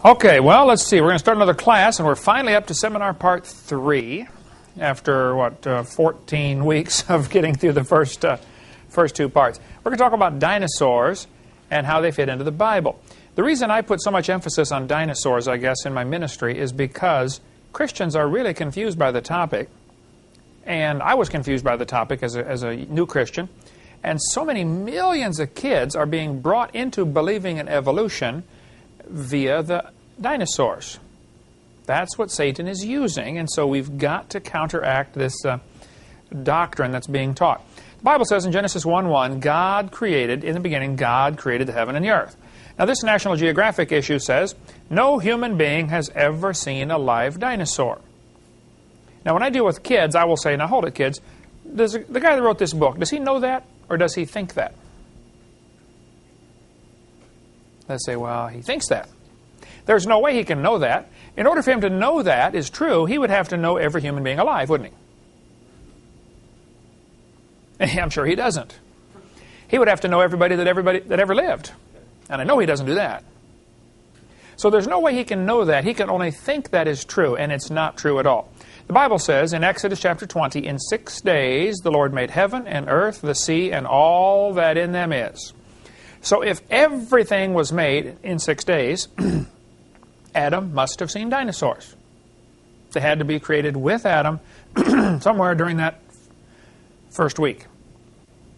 Okay, well, let's see. We're going to start another class, and we're finally up to seminar part 3 after, 14 weeks of getting through the first two parts. We're going to talk about dinosaurs and how they fit into the Bible. The reason I put so much emphasis on dinosaurs, I guess, in my ministry is because Christians are really confused by the topic, and I was confused by the topic as a new Christian, and so many millions of kids are being brought into believing in evolution via the dinosaurs. That's what Satan is using, and so we've got to counteract this doctrine that's being taught. The Bible says in Genesis 1:1, God created, in the beginning, God created the heaven and the earth. Now this National Geographic issue says, no human being has ever seen a live dinosaur. Now when I deal with kids, I will say, now hold it kids, the guy that wrote this book, does he know that, or does he think that? They say, well, he thinks that. There's no way he can know that. In order for him to know that is true, he would have to know every human being alive, wouldn't he? I'm sure he doesn't. He would have to know everybody that ever lived. And I know he doesn't do that. So there's no way he can know that. He can only think that is true, and it's not true at all. The Bible says in Exodus chapter 20, in 6 days the Lord made heaven and earth, the sea, and all that in them is. So if everything was made in 6 days, Adam must have seen dinosaurs. They had to be created with Adam somewhere during that first week.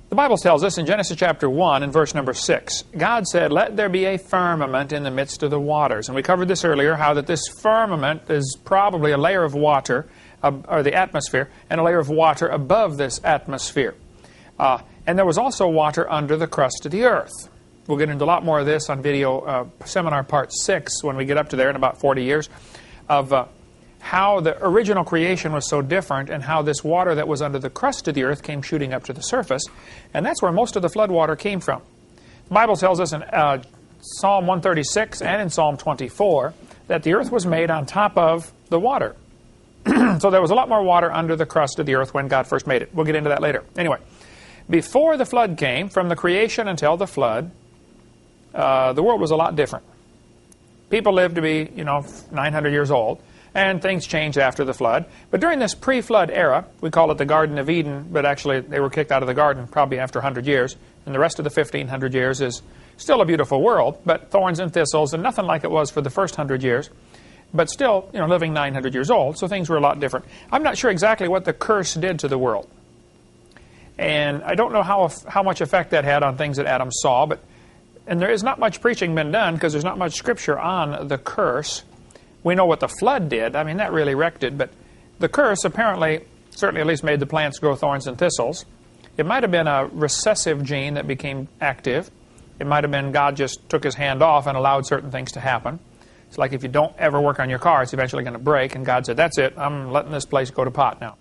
The Bible tells us in Genesis chapter 1 and verse number 6, God said, let there be a firmament in the midst of the waters. And we covered this earlier, how that this firmament is probably a layer of water, or the atmosphere, and a layer of water above this atmosphere. And there was also water under the crust of the earth. We'll get into a lot more of this on video seminar part 6 when we get up to there in about 40 years of how the original creation was so different and how this water that was under the crust of the earth came shooting up to the surface. And that's where most of the flood water came from. The Bible tells us in Psalm 136 and in Psalm 24 that the earth was made on top of the water. So there was a lot more water under the crust of the earth when God first made it. We'll get into that later. Anyway, before the flood came, from the creation until the flood, the world was a lot different. People lived to be, 900 years old, and things changed after the flood. But during this pre-flood era, we call it the Garden of Eden, but actually they were kicked out of the garden probably after 100 years, and the rest of the 1,500 years is still a beautiful world, but thorns and thistles, and nothing like it was for the first 100 years, but still, living 900 years old, so things were a lot different. I'm not sure exactly what the curse did to the world, and I don't know how much effect that had on things that Adam saw, and there is not much preaching been done because there's not much scripture on the curse. We know what the flood did. I mean, that really wrecked it. But the curse apparently, certainly at least made the plants grow thorns and thistles. It might have been a recessive gene that became active. It might have been God just took his hand off and allowed certain things to happen. It's like if you don't ever work on your car, it's eventually going to break. And God said, that's it. I'm letting this place go to pot now.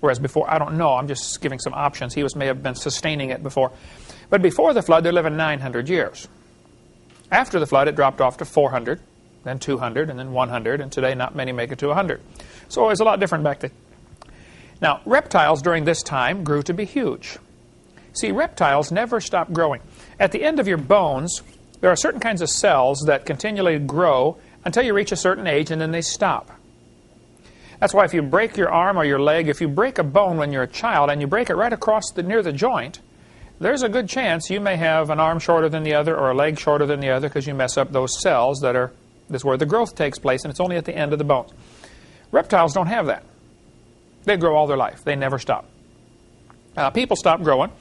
Whereas before, I don't know. I'm just giving some options. He may have been sustaining it before. But before the flood, they're living 900 years. After the flood, it dropped off to 400, then 200, and then 100, and today not many make it to 100. So it was a lot different back then. Now, reptiles during this time grew to be huge. See, reptiles never stop growing. At the end of your bones, there are certain kinds of cells that continually grow until you reach a certain age, and then they stop. That's why if you break your arm or your leg, if you break a bone when you're a child, and you break it right across near the joint, there's a good chance you may have an arm shorter than the other or a leg shorter than the other because you mess up those cells that's where the growth takes place, and it's only at the end of the bones. Reptiles don't have that. They grow all their life. They never stop. People stop growing,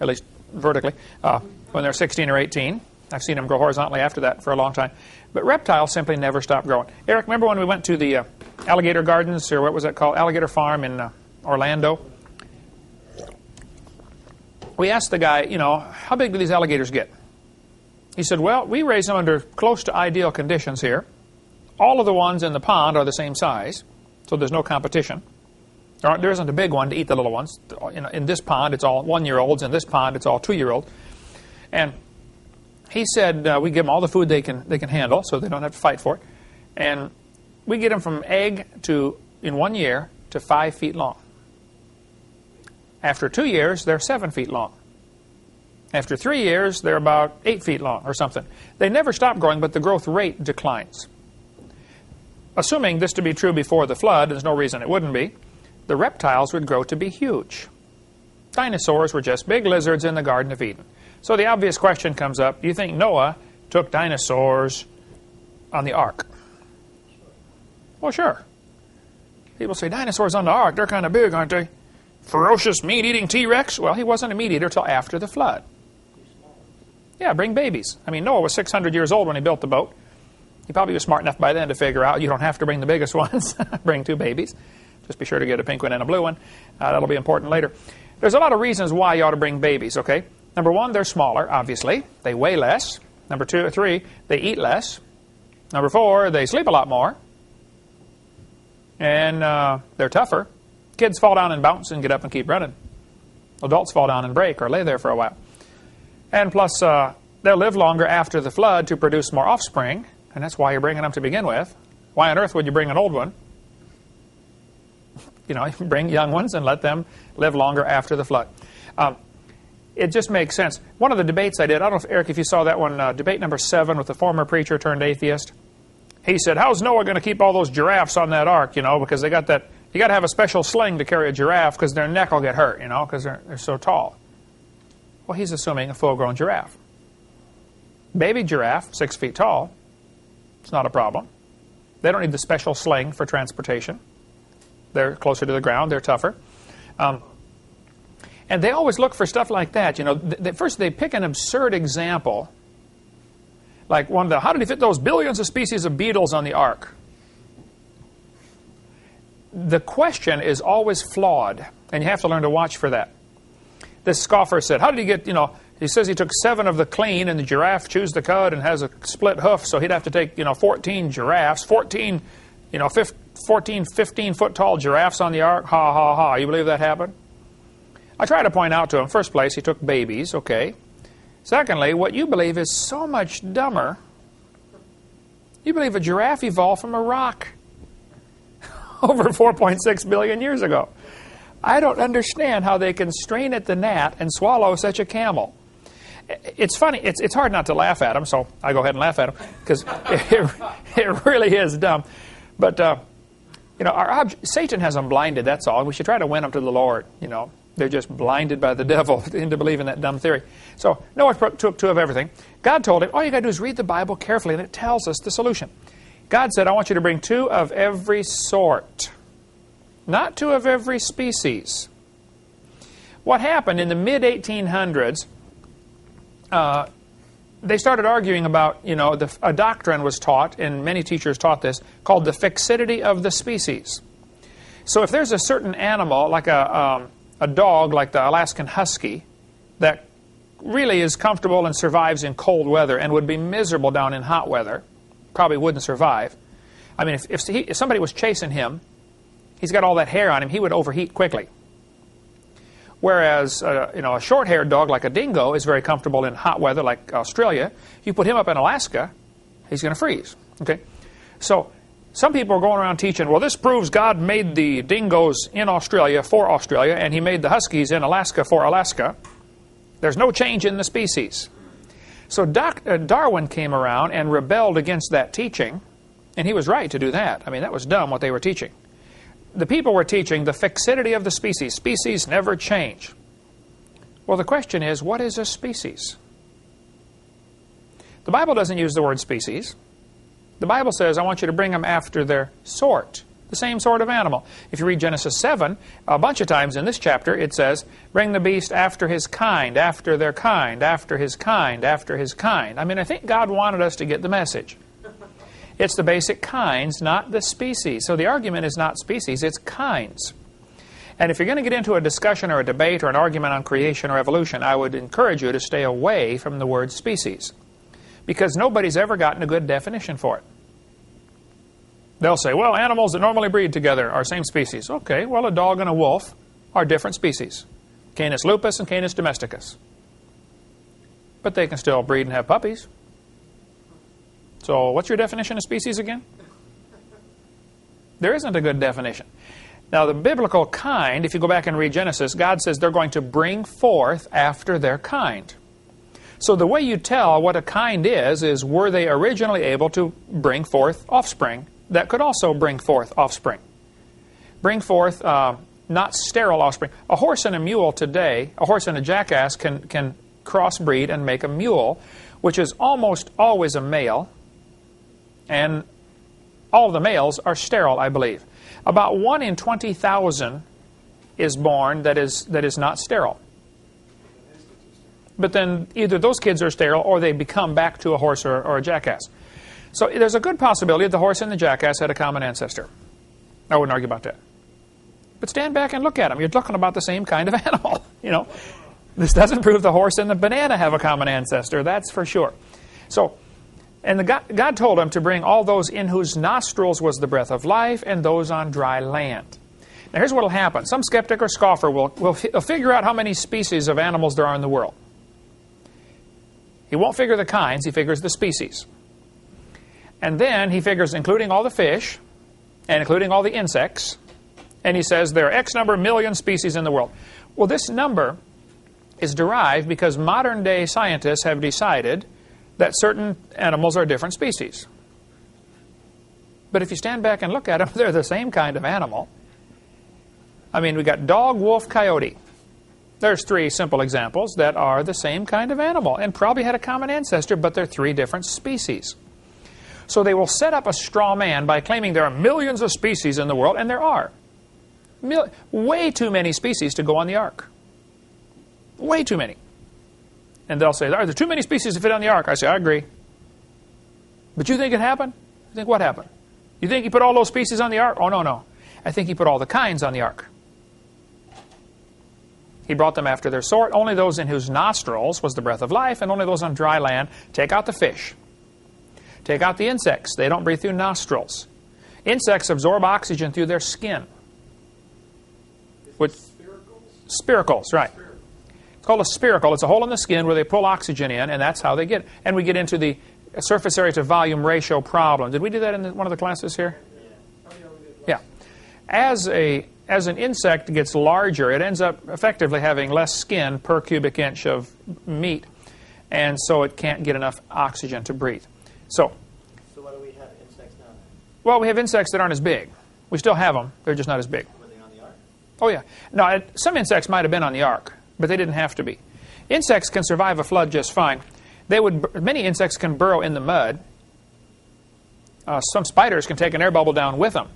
at least vertically, when they're 16 or 18. I've seen them grow horizontally after that for a long time. But reptiles simply never stop growing. Eric, remember when we went to the alligator gardens, or what was that called? Alligator Farm in Orlando? We asked the guy, how big do these alligators get? He said, well, we raise them under close to ideal conditions here. All of the ones in the pond are the same size, so there's no competition. There isn't a big one to eat the little ones. In this pond, it's all 1-year-olds. In this pond, it's all 2-year-olds. And he said we give them all the food they can handle, so they don't have to fight for it. And we get them from egg in 1 year, to 5 feet long. After 2 years, they're 7 feet long. After 3 years, they're about 8 feet long or something. They never stop growing, but the growth rate declines. assuming this to be true before the flood, there's no reason it wouldn't be, the reptiles would grow to be huge. Dinosaurs were just big lizards in the Garden of Eden. So the obvious question comes up, do you think Noah took dinosaurs on the ark? Well, sure. People say, dinosaurs on the ark, they're kind of big, aren't they? Ferocious meat-eating T-Rex? Well, he wasn't a meat-eater till after the flood. Yeah, bring babies. I mean, Noah was 600 years old when he built the boat. He probably was smart enough by then to figure out you don't have to bring the biggest ones. Bring 2 babies. Just be sure to get a pink one and a blue one. That'll be important later. There's a lot of reasons why you ought to bring babies, okay? Number 1, they're smaller, obviously. They weigh less. Number 2 or 3, they eat less. Number 4, they sleep a lot more. And they're tougher. Kids fall down and bounce and get up and keep running. Adults fall down and break or lay there for a while. And plus, they'll live longer after the flood to produce more offspring. And that's why you're bringing them to begin with. Why on earth would you bring an old one? You know, bring young ones and let them live longer after the flood. It just makes sense. One of the debates I did, I don't know, if Eric, if you saw that one, debate number 7 with the former preacher turned atheist. He said, how's Noah going to keep all those giraffes on that ark, you know, because they got that, you got to have a special sling to carry a giraffe because their neck will get hurt, you know, because they're so tall. Well, he's assuming a full-grown giraffe. Baby giraffe, 6 feet tall, it's not a problem. They don't need the special sling for transportation. They're closer to the ground, they're tougher. And they always look for stuff like that, you know. First, they pick an absurd example. Like one of the, how did he fit those billions of species of beetles on the ark? The question is always flawed, and you have to learn to watch for that. This scoffer said, how did he get, you know, he says he took 7 of the clean, and the giraffe chews the cud and has a split hoof, so he'd have to take, you know, 14 giraffes, 14, you know, 14, 15-foot tall giraffes on the ark. Ha, ha, ha. You believe that happened? I try to point out to him, first place, he took babies, okay. Secondly, what you believe is so much dumber. You believe a giraffe evolved from a rock over 4.6 billion years ago. I don't understand how they can strain at the gnat and swallow such a camel. It's funny. It's hard not to laugh at them, so I go ahead and laugh at them because it really is dumb. But, you know, Satan has them blinded, that's all. We should try to win them to the Lord, you know. They're just blinded by the devil into believing that dumb theory. So Noah took 2 of everything. God told him, all you got to do is read the Bible carefully, and it tells us the solution. God said, I want you to bring 2 of every sort, not 2 of every species. What happened in the mid-1800s, they started arguing about, you know, a doctrine was taught, and many teachers taught this, called the fixity of the species. So if there's a certain animal, like a dog like the Alaskan Husky that really is comfortable and survives in cold weather and would be miserable down in hot weather, probably wouldn't survive. I mean, if somebody was chasing him, he's got all that hair on him, he would overheat quickly. Whereas, you know, a short-haired dog like a dingo is very comfortable in hot weather like Australia. You put him up in Alaska, he's going to freeze. Okay, so some people are going around teaching, well, this proves God made the dingoes in Australia for Australia, and he made the huskies in Alaska for Alaska. There's no change in the species. So Darwin came around and rebelled against that teaching, and he was right to do that. I mean, that was dumb what they were teaching. The people were teaching the fixity of the species. Species never change. Well, the question is, what is a species? The Bible doesn't use the word species. The Bible says, I want you to bring them after their sort, the same sort of animal. If you read Genesis 7, a bunch of times in this chapter, it says, bring the beast after his kind, after their kind, after his kind, after his kind. I mean, I think God wanted us to get the message. It's the basic kinds, not the species. So the argument is not species, it's kinds. And if you're going to get into a discussion or a debate or an argument on creation or evolution, I would encourage you to stay away from the word species, because nobody's ever gotten a good definition for it. They'll say, well, animals that normally breed together are same species. Okay, well, a dog and a wolf are different species. Canis lupus and Canis domesticus. But they can still breed and have puppies. So what's your definition of species again? There isn't a good definition. Now, the biblical kind, if you go back and read Genesis, God says they're going to bring forth after their kind. So the way you tell what a kind is were they originally able to bring forth offspring that could also bring forth offspring. Bring forth not sterile offspring. A horse and a mule today, a horse and a jackass can crossbreed and make a mule, which is almost always a male, and all of the males are sterile, I believe. About 1 in 20,000 is born that is not sterile. But then either those kids are sterile or they become back to a horse or a jackass. So there's a good possibility that the horse and the jackass had a common ancestor. I wouldn't argue about that. But stand back and look at them. You're talking about the same kind of animal. You know, this doesn't prove the horse and the banana have a common ancestor. That's for sure. So, and God told him to bring all those in whose nostrils was the breath of life and those on dry land. Now here's what will happen. Some skeptic or scoffer will figure out how many species of animals there are in the world. He won't figure the kinds, he figures the species. And then he figures including all the fish and including all the insects. And he says there are X number of million species in the world. Well, this number is derived because modern day scientists have decided that certain animals are different species. But if you stand back and look at them, they're the same kind of animal. I mean, we got dog, wolf, coyote. There's 3 simple examples that are the same kind of animal and probably had a common ancestor, but they're 3 different species. So they will set up a straw man by claiming there are millions of species in the world, and there are. Way too many species to go on the ark. Way too many. And they'll say, are there too many species to fit on the ark? I say, I agree. But you think it happened? You think what happened? You think he put all those species on the ark? Oh, no, no. I think he put all the kinds on the ark. He brought them after their sort. Only those in whose nostrils was the breath of life, and only those on dry land. Take out the fish. Take out the insects. They don't breathe through nostrils. Insects absorb oxygen through their skin. Which, spiracles, right. It's called a spiracle. It's a hole in the skin where they pull oxygen in, and that's how they get it. And we get into the surface area to volume ratio problem. Did we do that in one of the classes here? Yeah. As an insect gets larger, it ends up effectively having less skin per cubic inch of meat, and so it can't get enough oxygen to breathe. So what do we have insects now? Well, we have insects that aren't as big. We still have them. They're just not as big. Were they on the ark? Oh, yeah. No, some insects might have been on the ark, but they didn't have to be. Insects can survive a flood just fine. Many insects can burrow in the mud. Some spiders can take an air bubble down with them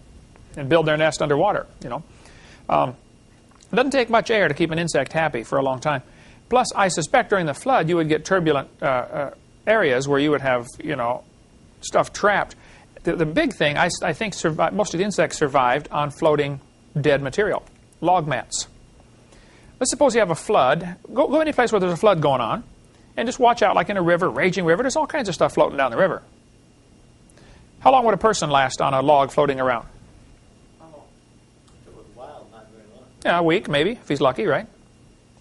and build their nest underwater, you know. It doesn't take much air to keep an insect happy for a long time. Plus, I suspect during the flood you would get turbulent areas where you would have, you know, stuff trapped. The big thing, I think most of the insects survived on floating dead material, log mats. Let's suppose you have a flood. Go any place where there's a flood going on, and just watch out, like in a river, raging river. There's all kinds of stuff floating down the river. How long would a person last on a log floating around? How long? If it was wild, not very long. Yeah, a week, maybe, if he's lucky, right?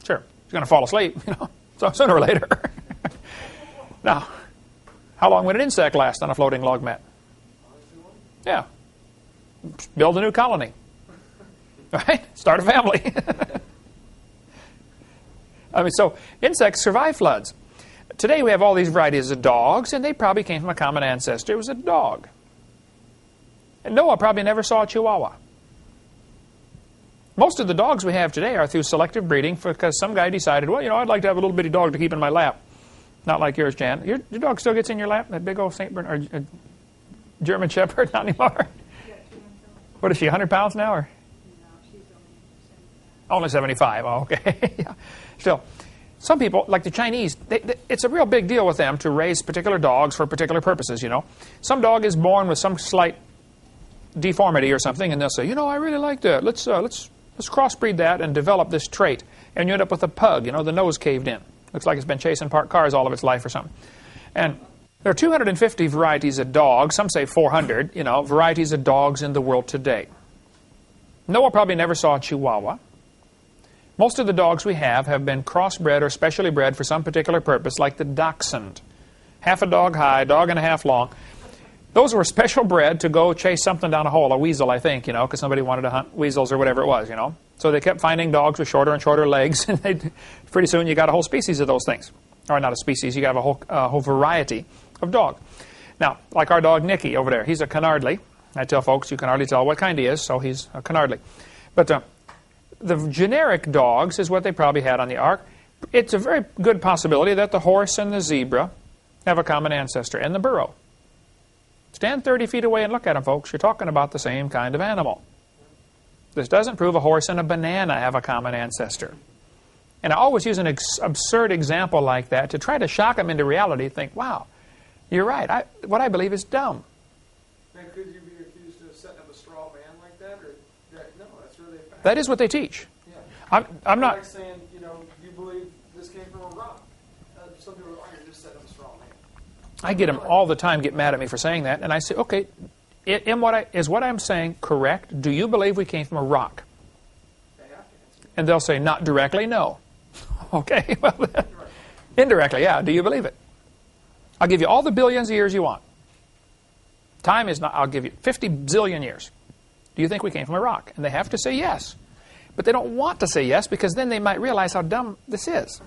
Sure. He's going to fall asleep, you know, so sooner or later. Now, how long would an insect last on a floating log mat? Yeah. Build a new colony. Right? Start a family. I mean, so insects survive floods. Today we have all these varieties of dogs, and they probably came from a common ancestor. It was a dog. And Noah probably never saw a Chihuahua. Most of the dogs we have today are through selective breeding because some guy decided, well, you know, I'd like to have a little bitty dog to keep in my lap. Not like yours, Jan. Your dog still gets in your lap? That big old St. Bernard, or German Shepherd? Not anymore. What is she, 100 pounds now? Or? No, she's only 75. Only 75, oh, okay. Yeah. Still, some people, like the Chinese, it's a real big deal with them to raise particular dogs for particular purposes, you know. Some dog is born with some slight deformity or something, and they'll say, you know, I really like that. Let's crossbreed that and develop this trait. And you end up with a pug, you know, the nose caved in. Looks like it's been chasing parked cars all of its life or something. And there are 250 varieties of dogs, some say 400, you know, varieties of dogs in the world today. Noah probably never saw a Chihuahua. Most of the dogs we have been crossbred or specially bred for some particular purpose, like the dachshund. Half a dog high, dog and a half long. Those were special bred to go chase something down a hole, a weasel, I think, you know, because somebody wanted to hunt weasels or whatever it was, you know. So they kept finding dogs with shorter and shorter legs, and pretty soon you got a whole species of those things. Or not a species, you got a whole variety of dog. Now, like our dog Nicky over there, he's a Canardly. I tell folks you can hardly tell what kind he is, so he's a canardly. But the generic dogs is what they probably had on the ark. It's a very good possibility that the horse and the zebra have a common ancestor, and the burro. Stand 30 feet away and look at them, folks. You're talking about the same kind of animal. This doesn't prove a horse and a banana have a common ancestor. And I always use an absurd example like that to try to shock them into reality. Think, wow, you're right. What I believe is dumb. And could you be accused of setting up a straw man like that? Or no, that's really a fact. That is what they teach. Yeah. I'm not like saying, you believe this came from a rock. Some people are you're just setting up a straw man. I get them all the time get mad at me for saying that, and I say, okay, is what I'm saying correct? Do you believe we came from a rock? They have to answer. And they'll say, not directly, no. Okay, well, indirectly, yeah. Do you believe it? I'll give you all the billions of years you want. Time is not, I'll give you 50 zillion years. Do you think we came from a rock? And they have to say yes. But they don't want to say yes because then they might realize how dumb this is.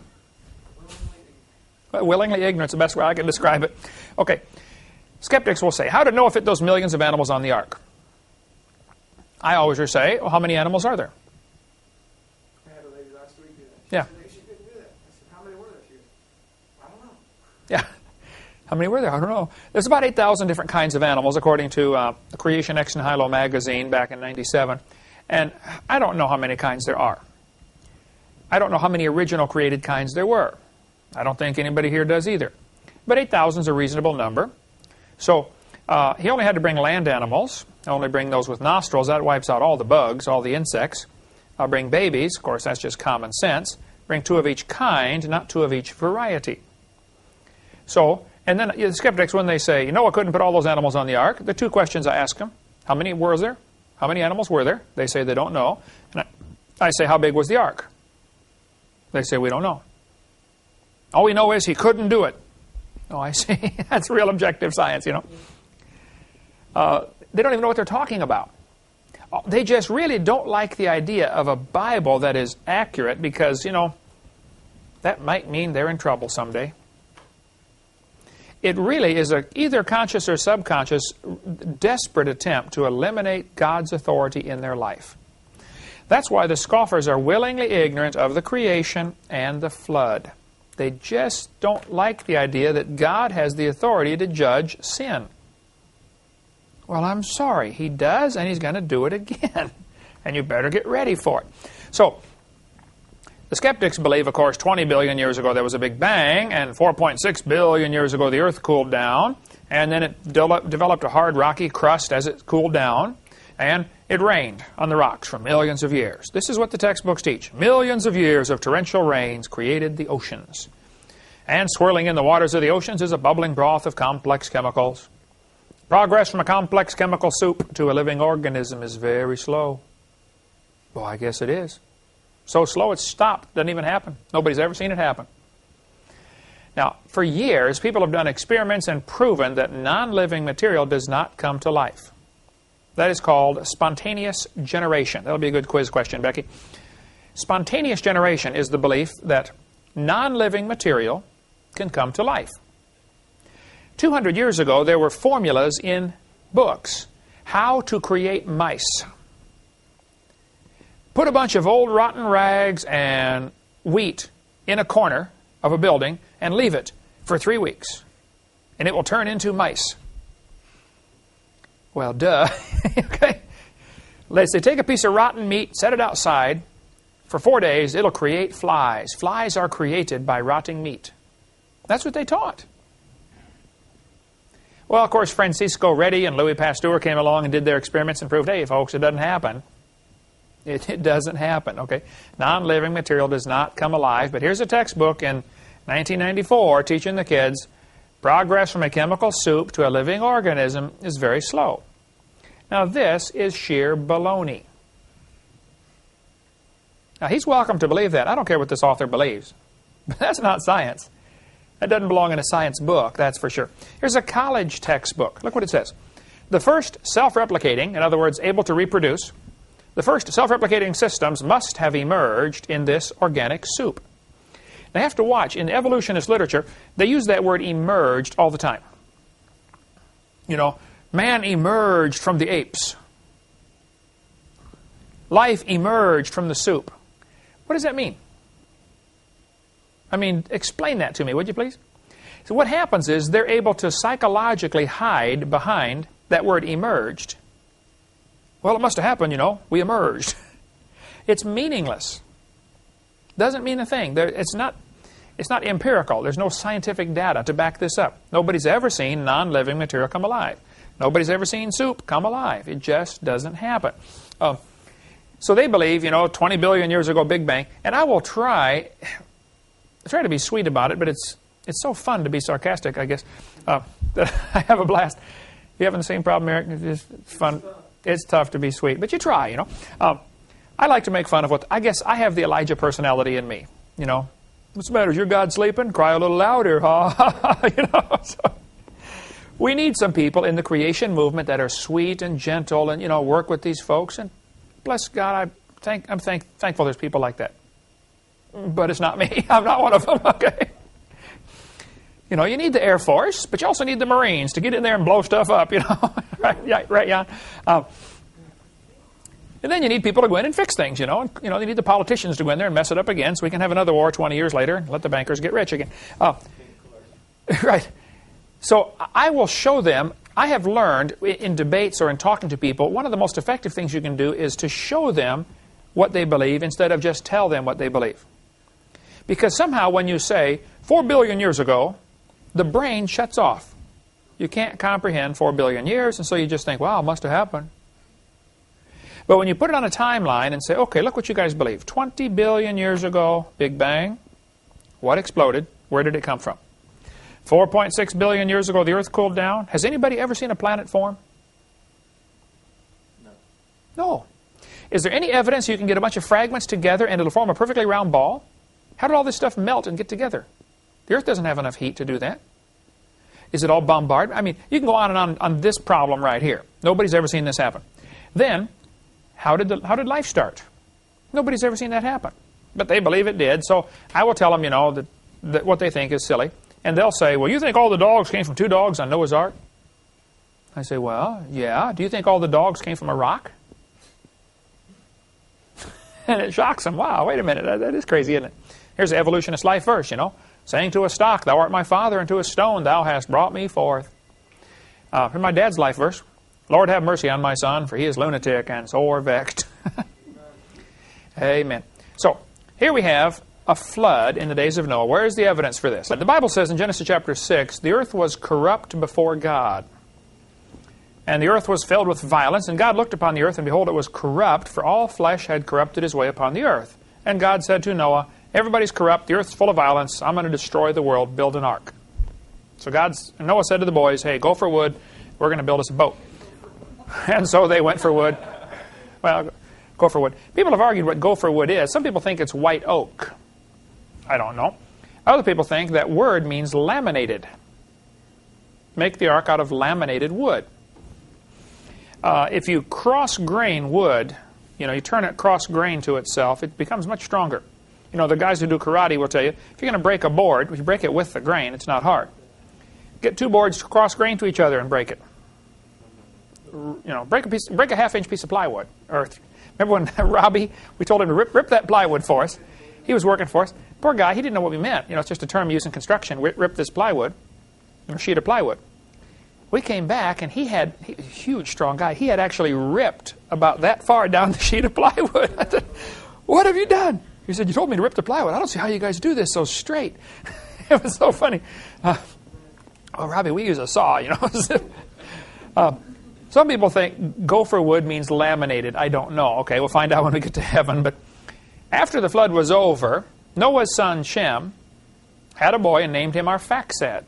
Willingly ignorant is the best way I can describe it. Okay, skeptics will say, how to know if it those millions of animals on the ark? I always say, well, how many animals are there? I had a lady last week do that. Yeah. She couldn't do that. I said, how many were there? She goes, I don't know. Yeah. How many were there? I don't know. There's about 8,000 different kinds of animals, according to the Creation Ex Nihilo magazine back in '97. And I don't know how many kinds there are. I don't know how many original created kinds there were. I don't think anybody here does either. But 8,000 is a reasonable number. So he only had to bring land animals. Only bring those with nostrils. That wipes out all the bugs, all the insects. I'll bring babies. Of course, that's just common sense. Bring 2 of each kind, not 2 of each variety. So, and then the skeptics, when they say, I couldn't put all those animals on the ark, the 2 questions I ask them, how many were there? How many animals were there? They say they don't know. And I say, how big was the ark? They say, we don't know. All we know is he couldn't do it. Oh, I see. That's real objective science, They don't even know what they're talking about. They just really don't like the idea of a Bible that is accurate because, that might mean they're in trouble someday. It really is a either conscious or subconscious desperate attempt to eliminate God's authority in their life. That's why the scoffers are willingly ignorant of the creation and the flood. They just don't like the idea that God has the authority to judge sin. Well, I'm sorry, He does, and He's going to do it again. And you better get ready for it. So, the skeptics believe, of course, 20 billion years ago there was a Big Bang, and 4.6 billion years ago the Earth cooled down, and then it developed a hard, rocky crust as it cooled down, and it rained on the rocks for millions of years. This is what the textbooks teach. Millions of years of torrential rains created the oceans. And swirling in the waters of the oceans is a bubbling broth of complex chemicals. Progress from a complex chemical soup to a living organism is very slow. Well, I guess it is. So slow it's stopped. Doesn't even happen. Nobody's ever seen it happen. Now, for years, people have done experiments and proven that non-living material does not come to life. That is called spontaneous generation. That'll be a good quiz question, Becky. Spontaneous generation is the belief that non-living material can come to life. 200 years ago, there were formulas in books how to create mice. Put a bunch of old rotten rags and wheat in a corner of a building and leave it for 3 weeks, and it will turn into mice. Well, duh. Okay. Let's say take a piece of rotten meat, set it outside for 4 days, it'll create flies. Flies are created by rotting meat. That's what they taught. Well, of course, Francisco Redi and Louis Pasteur came along and did their experiments and proved, hey, folks, it doesn't happen. It doesn't happen, okay? Non-living material does not come alive. But here's a textbook in 1994 teaching the kids progress from a chemical soup to a living organism is very slow. Now, this is sheer baloney. Now, he's welcome to believe that. I don't care what this author believes. But that's not science. That doesn't belong in a science book, that's for sure. Here's a college textbook. Look what it says. The first self-replicating, in other words, able to reproduce, the first self-replicating systems must have emerged in this organic soup. Now, you have to watch. In evolutionist literature, they use that word emerged all the time. Man emerged from the apes. Life emerged from the soup. What does that mean? I mean, explain that to me, would you please? So what happens is they're able to psychologically hide behind that word emerged. Well, it must have happened, you know. We emerged. It's meaningless. Doesn't mean a thing. It's not empirical. There's no scientific data to back this up. Nobody's ever seen non-living material come alive. Nobody's ever seen soup come alive. It just doesn't happen. So they believe, 20 billion years ago, Big Bang. And I will try to be sweet about it, but it's so fun to be sarcastic, I guess, that I have a blast. You having the same problem, Eric? It's fun. It's tough to be sweet, but you try, I like to make fun of I guess I have the Elijah personality in me, What's the matter? Is your God sleeping? Cry a little louder, huh? So we need some people in the creation movement that are sweet and gentle and, work with these folks. And bless God, I'm thankful there's people like that. But it's not me. I'm not one of them, okay? You need the Air Force, but you also need the Marines to get in there and blow stuff up, right, Jan? And then you need people to go in and fix things, And, you need the politicians to go in there and mess it up again so we can have another war 20 years later and let the bankers get rich again. Right. So I will show them. I have learned in debates or in talking to people, one of the most effective things you can do is to show them what they believe instead of just tell them what they believe. Because somehow when you say 4 billion years ago, the brain shuts off. You can't comprehend 4 billion years, and so you just think, wow, it must have happened. But when you put it on a timeline and say, okay, look what you guys believe. 20 billion years ago, Big Bang. What exploded? Where did it come from? 4.6 billion years ago, the Earth cooled down. Has anybody ever seen a planet form? No. Is there any evidence you can get a bunch of fragments together and it'll form a perfectly round ball? How did all this stuff melt and get together? The Earth doesn't have enough heat to do that. Is it all bombarded? I mean, you can go on and on this problem right here. Nobody's ever seen this happen. Then, how did life start? Nobody's ever seen that happen. But they believe it did, so I will tell them, that what they think is silly. And they'll say, well, you think all the dogs came from 2 dogs on Noah's Ark? I say, well, yeah. Do you think all the dogs came from a rock? And it shocks them. Wow, wait a minute. That is crazy, isn't it? Here's the evolutionist life verse, Saying to a stock, thou art my father, and to a stone, thou hast brought me forth. Here's my dad's life verse. Lord, have mercy on my son, for he is lunatic and sore vexed. Amen. So, here we have a flood in the days of Noah. Where is the evidence for this? The Bible says in Genesis chapter 6, the earth was corrupt before God. And the earth was filled with violence, and God looked upon the earth, and behold, it was corrupt, for all flesh had corrupted his way upon the earth. And God said to Noah, everybody's corrupt, the earth's full of violence, I'm going to destroy the world, build an ark. So Noah said to the boys, hey, go for wood, we're going to build us a boat. And so they went for wood. Well, go for wood. People have argued what go for wood is. Some people think it's white oak. I don't know. Other people think that word means laminated. Make the ark out of laminated wood. If you cross-grain wood, you turn it cross-grain to itself, it becomes much stronger. The guys who do karate will tell you, if you're going to break a board, if you break it with the grain, it's not hard. Get 2 boards cross-grain to each other and break it. Break a half-inch piece of plywood. Or remember when Robbie, we told him to rip that plywood for us. He was working for us. Poor guy, he didn't know what we meant. It's just a term used in construction. Rip this plywood, or sheet of plywood. We came back, and he a huge, strong guy. He had actually ripped about that far down the sheet of plywood. I said, what have you done? He said, you told me to rip the plywood. I don't see how you guys do this so straight. It was so funny. Robbie, we use a saw, Some people think gopher wood means laminated. I don't know. Okay, we'll find out when we get to heaven. But after the flood was over, Noah's son Shem had a boy and named him Arphaxad.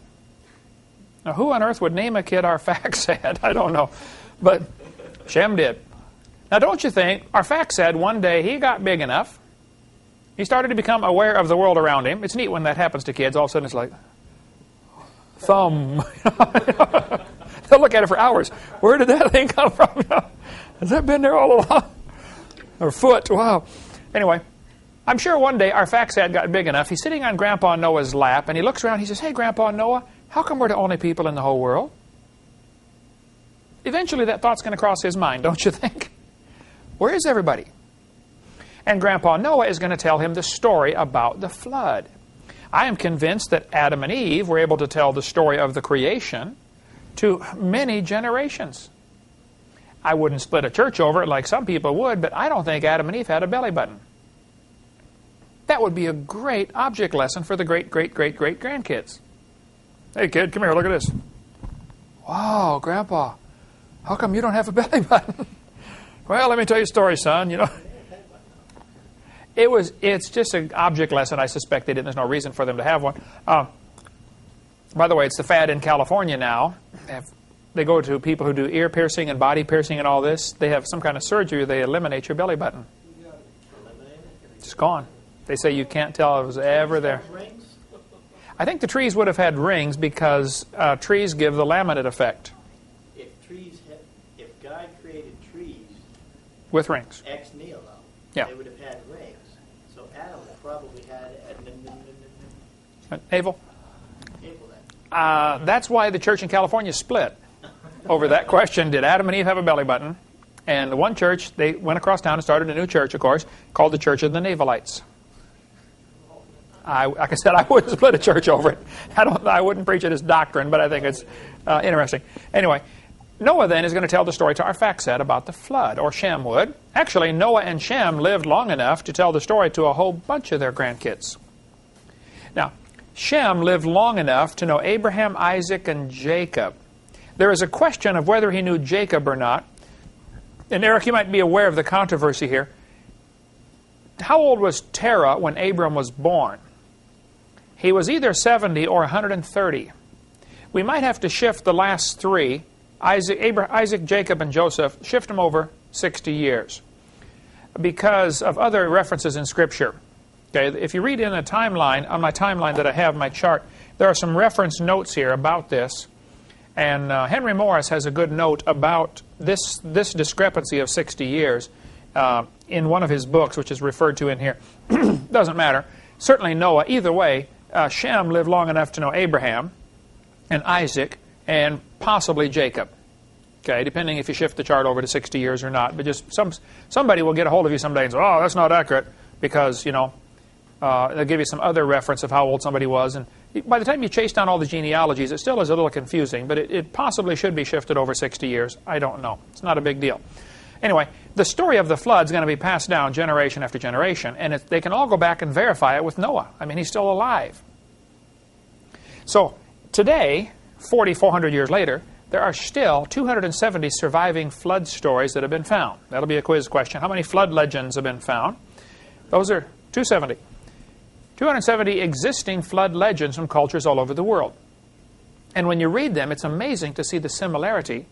Now, who on earth would name a kid Arphaxad? I don't know. But Shem did. Now, don't you think Arphaxad, one day, he got big enough. He started to become aware of the world around him. It's neat when that happens to kids. All of a sudden, it's like, thumb. They'll look at it for hours. Where did that thing come from? Has that been there all along? Or foot, wow. Anyway, I'm sure one day Arphaxad got big enough. He's sitting on Grandpa Noah's lap, and he looks around. He says, hey, Grandpa Noah, how come we're the only people in the whole world? eventually that thought's going to cross his mind, don't you think? Where is everybody? And Grandpa Noah is going to tell him the story about the flood. I am convinced that Adam and Eve were able to tell the story of the creation to many generations. I wouldn't split a church over it like some people would, but I don't think Adam and Eve had a belly button. That would be a great object lesson for the great-great-great-great-grandkids. Hey, kid, come here, look at this. Wow, Grandpa, how come you don't have a belly button? Well, let me tell you a story, son, you know. It's just an object lesson. I suspect they didn't. There's no reason for them to have one. By the way, it's the fad in California now. They go to people who do ear piercing and body piercing and all this. They have some kind of surgery. They eliminate your belly button. It's gone. They say you can't tell it was ever there. I think the trees would have had rings because trees give the laminate effect. If God created trees with rings, ex nihilo, yeah, they would have had rings. So Adam probably had an navel. Navel then. That's why the church in California split over that question. Did Adam and Eve have a belly button? And the one church, they went across town and started a new church, of course, called the Church of the Navelites. Like I said, I wouldn't split a church over it. I wouldn't preach it as doctrine, but I think it's interesting. Anyway, Noah then is going to tell the story to our fact set about the flood, or Shem would. Actually, Noah and Shem lived long enough to tell the story to a whole bunch of their grandkids. Now, Shem lived long enough to know Abraham, Isaac, and Jacob. There is a question of whether he knew Jacob or not. And Eric, you might be aware of the controversy here. How old was Terah when Abram was born? He was either 70 or 130. We might have to shift the last three, Isaac, Jacob, and Joseph, shift them over 60 years because of other references in Scripture. Okay, if you read in a timeline, on my timeline that I have, my chart, there are some reference notes here about this. And Henry Morris has a good note about this discrepancy of 60 years in one of his books, which is referred to in here. Doesn't matter. Certainly Noah. Either way, Shem lived long enough to know Abraham and Isaac and possibly Jacob. Okay, depending if you shift the chart over to 60 years or not. But just somebody will get a hold of you someday and say, oh, that's not accurate, because, you know, they'll give you some other reference of how old somebody was. And by the time you chase down all the genealogies, it still is a little confusing, but it possibly should be shifted over 60 years. I don't know. It's not a big deal. Anyway, the story of the flood is going to be passed down generation after generation, and they can all go back and verify it with Noah. I mean, he's still alive. So today, 4,400 years later, there are still 270 surviving flood stories that have been found. That'll be a quiz question. How many flood legends have been found? Those are 270. 270 existing flood legends from cultures all over the world. And when you read them, it's amazing to see the similarity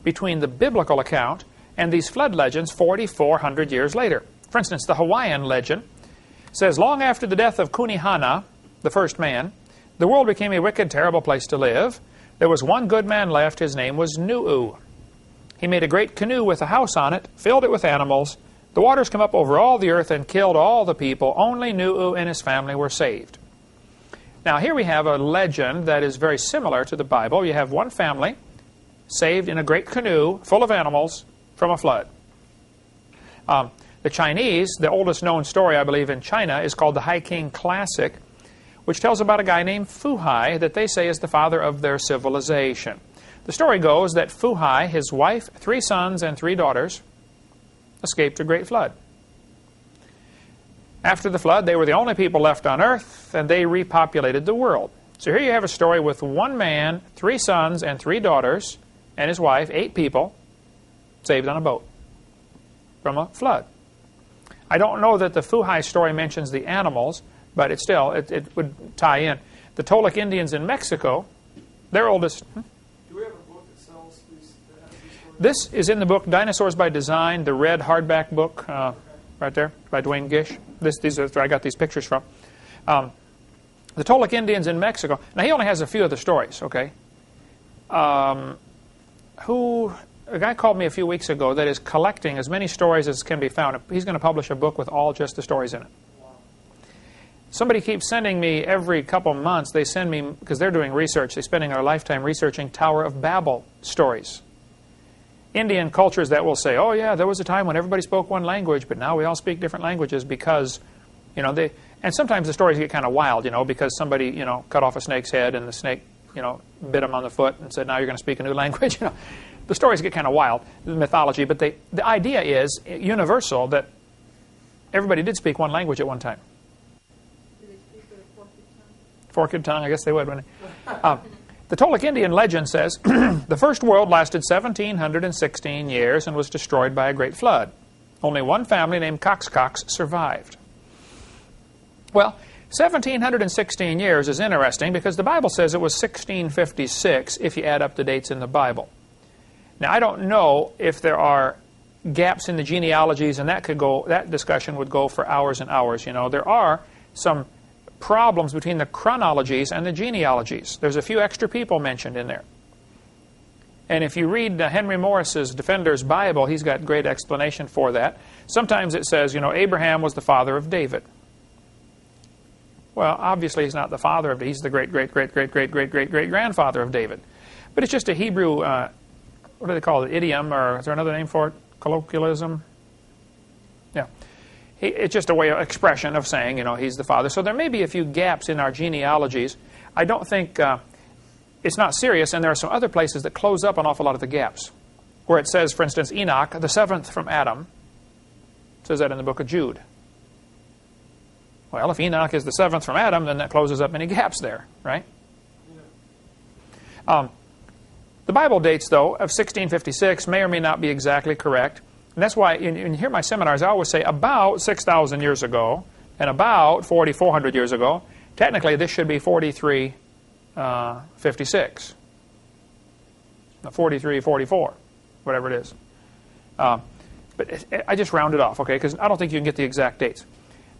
between the biblical account and these flood legends 4,400 years later. For instance, the Hawaiian legend says, long after the death of Kunihana, the first man, the world became a wicked, terrible place to live. There was one good man left. His name was Nu'u. He made a great canoe with a house on it, filled it with animals. The waters came up over all the earth and killed all the people. Only Nu'u and his family were saved. Now here we have a legend that is very similar to the Bible. You have one family saved in a great canoe full of animals from a flood. The Chinese, the oldest known story I believe in China, is called the Hai King Classic, which tells about a guy named Fu Hai that they say is the father of their civilization. The story goes that Fu Hai, his wife, 3 sons, and 3 daughters escaped a great flood. After the flood, they were the only people left on earth, and they repopulated the world. So here you have a story with one man, 3 sons, and 3 daughters, and his wife, 8 people, saved on a boat from a flood. I don't know that the Fu Hai story mentions the animals, but it would tie in. The Toltec Indians in Mexico, their oldest... Do we have a book that sells these stories? This is in the book Dinosaurs by Design, the red hardback book, right there, by Dwayne Gish. These are where I got these pictures from. The Toltec Indians in Mexico. Now, he only has a few of the stories, okay? A guy called me a few weeks ago that is collecting as many stories as can be found. He's going to publish a book with all just the stories in it. Somebody keeps sending me every couple months, they send me, because they're doing research, they're spending their lifetime researching Tower of Babel stories. Indian cultures that will say, oh yeah, there was a time when everybody spoke one language, but now we all speak different languages because, and sometimes the stories get kind of wild, because somebody, cut off a snake's head and the snake, bit him on the foot and said, now you're going to speak a new language. The stories get kind of wild, the mythology, but the idea is universal that everybody did speak one language at one time. Do they speak with a forked tongue? Forked tongue, I guess they would, wouldn't they? The Toltec Indian legend says, the first world lasted 1,716 years and was destroyed by a great flood. Only one family named Coxcox survived. Well, 1,716 years is interesting because the Bible says it was 1656 if you add up the dates in the Bible. Now, I don't know if there are gaps in the genealogies, and that discussion would go for hours and hours. There are some problems between the chronologies and the genealogies. There's a few extra people mentioned in there. And if you read Henry Morris's Defender's Bible, he's got great explanation for that. Sometimes it says, Abraham was the father of David. Well, obviously he's not the father of David. He's the great-great-great-great-great-great-great-grandfather of David. But it's just a Hebrew, what do they call it, idiom, or is there another name for it? Colloquialism? Yeah. It's just a way of expression of saying, he's the father. So there may be a few gaps in our genealogies. I don't think, it's not serious, and there are some other places that close up an awful lot of the gaps. Where it says, for instance, Enoch, the seventh from Adam. It says that in the book of Jude. Well, if Enoch is the seventh from Adam, then that closes up any gaps there, right? The Bible dates, though, of 1656 may or may not be exactly correct. And that's why, in here my seminars, I always say about 6,000 years ago and about 4,400 years ago. Technically, this should be 4356. 4344, whatever it is. But I just round it off, okay, because I don't think you can get the exact dates.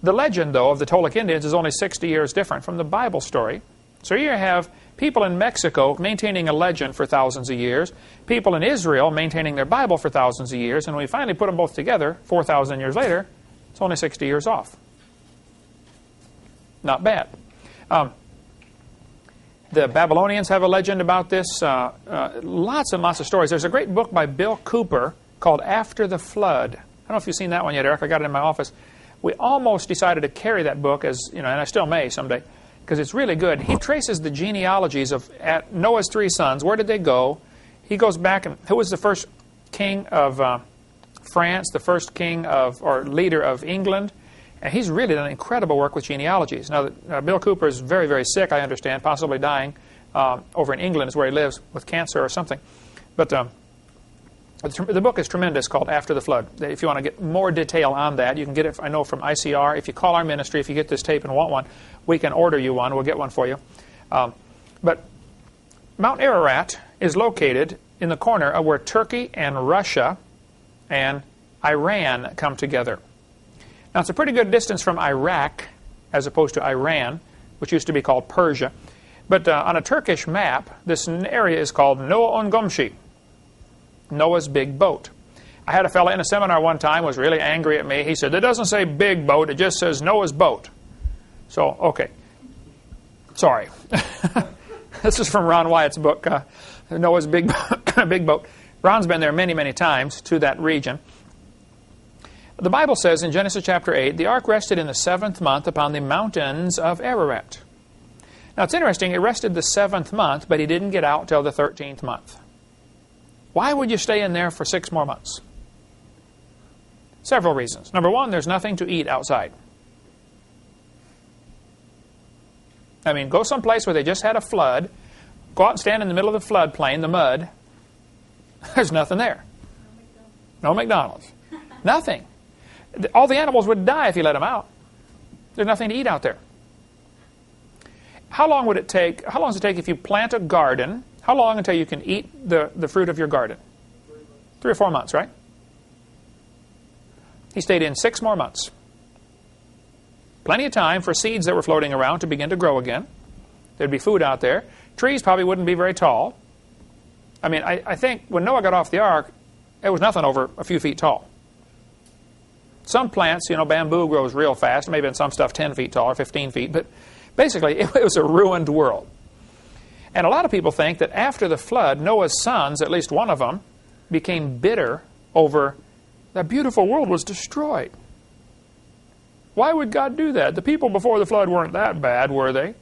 The legend, though, of the Toltec Indians is only 60 years different from the Bible story. So here you have people in Mexico maintaining a legend for thousands of years, people in Israel maintaining their Bible for thousands of years, and when we finally put them both together, 4,000 years later, it's only 60 years off. Not bad. The Babylonians have a legend about this. Lots and lots of stories. There's a great book by Bill Cooper called After the Flood. I don't know if you've seen that one yet, Eric. I got it in my office. We almost decided to carry that book as, and I still may someday, because it's really good. He traces the genealogies of Noah's three sons. Where did they go? He goes back and who was the first king of France, the first king of or leader of England, and he's really done incredible work with genealogies. Now, Bill Cooper is very, very sick, I understand, possibly dying over in England is where he lives with cancer or something. But the book is tremendous, called After the Flood. If you want to get more detail on that, you can get it, I know, from ICR. If you call our ministry, if you get this tape and want one, we can order you one. We'll get one for you. But Mount Ararat is located in the corner of where Turkey and Russia and Iran come together. Now, it's a pretty good distance from Iraq as opposed to Iran, which used to be called Persia. But on a Turkish map, this area is called Noah Ongomshi, Noah's big boat. I had a fellow in a seminar one time was really angry at me. He said, it doesn't say big boat, it just says Noah's boat. So, okay. Sorry. This is from Ron Wyatt's book, Noah's Big Boat. Ron's been there many, many times to that region. The Bible says in Genesis chapter 8, the ark rested in the 7th month upon the mountains of Ararat. Now, it's interesting, it rested the 7th month, but he didn't get out till the 13th month. Why would you stay in there for 6 more months? Several reasons. Number one, there's nothing to eat outside. I mean, go someplace where they just had a flood, go out and stand in the middle of the floodplain, the mud. There's nothing there. No McDonald's. Nothing. All the animals would die if you let them out. There's nothing to eat out there. How long would it take? How long does it take if you plant a garden? How long until you can eat the fruit of your garden? 3 or 4 months, right? He stayed in 6 more months. Plenty of time for seeds that were floating around to begin to grow again. There'd be food out there. Trees probably wouldn't be very tall. I mean, I think when Noah got off the ark, it was nothing over a few feet tall. Some plants, bamboo grows real fast. Maybe in some stuff 10 feet tall or 15 feet. But basically, it was a ruined world. And a lot of people think that after the flood, Noah's sons, at least one of them, became bitter over that beautiful world was destroyed. Why would God do that? The people before the flood weren't that bad, were they?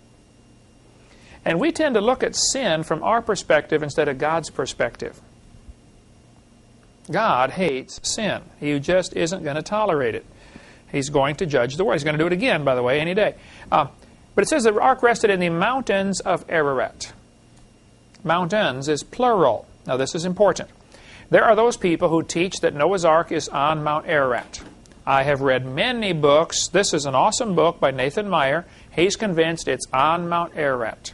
And we tend to look at sin from our perspective instead of God's perspective. God hates sin. He just isn't going to tolerate it. He's going to judge the world. He's going to do it again, by the way, any day. But it says the ark rested in the mountains of Ararat. Mountains is plural. Now this is important. There are those people who teach that Noah's Ark is on Mount Ararat. I have read many books. This is an awesome book by Nathan Meyer. He's convinced it's on Mount Ararat.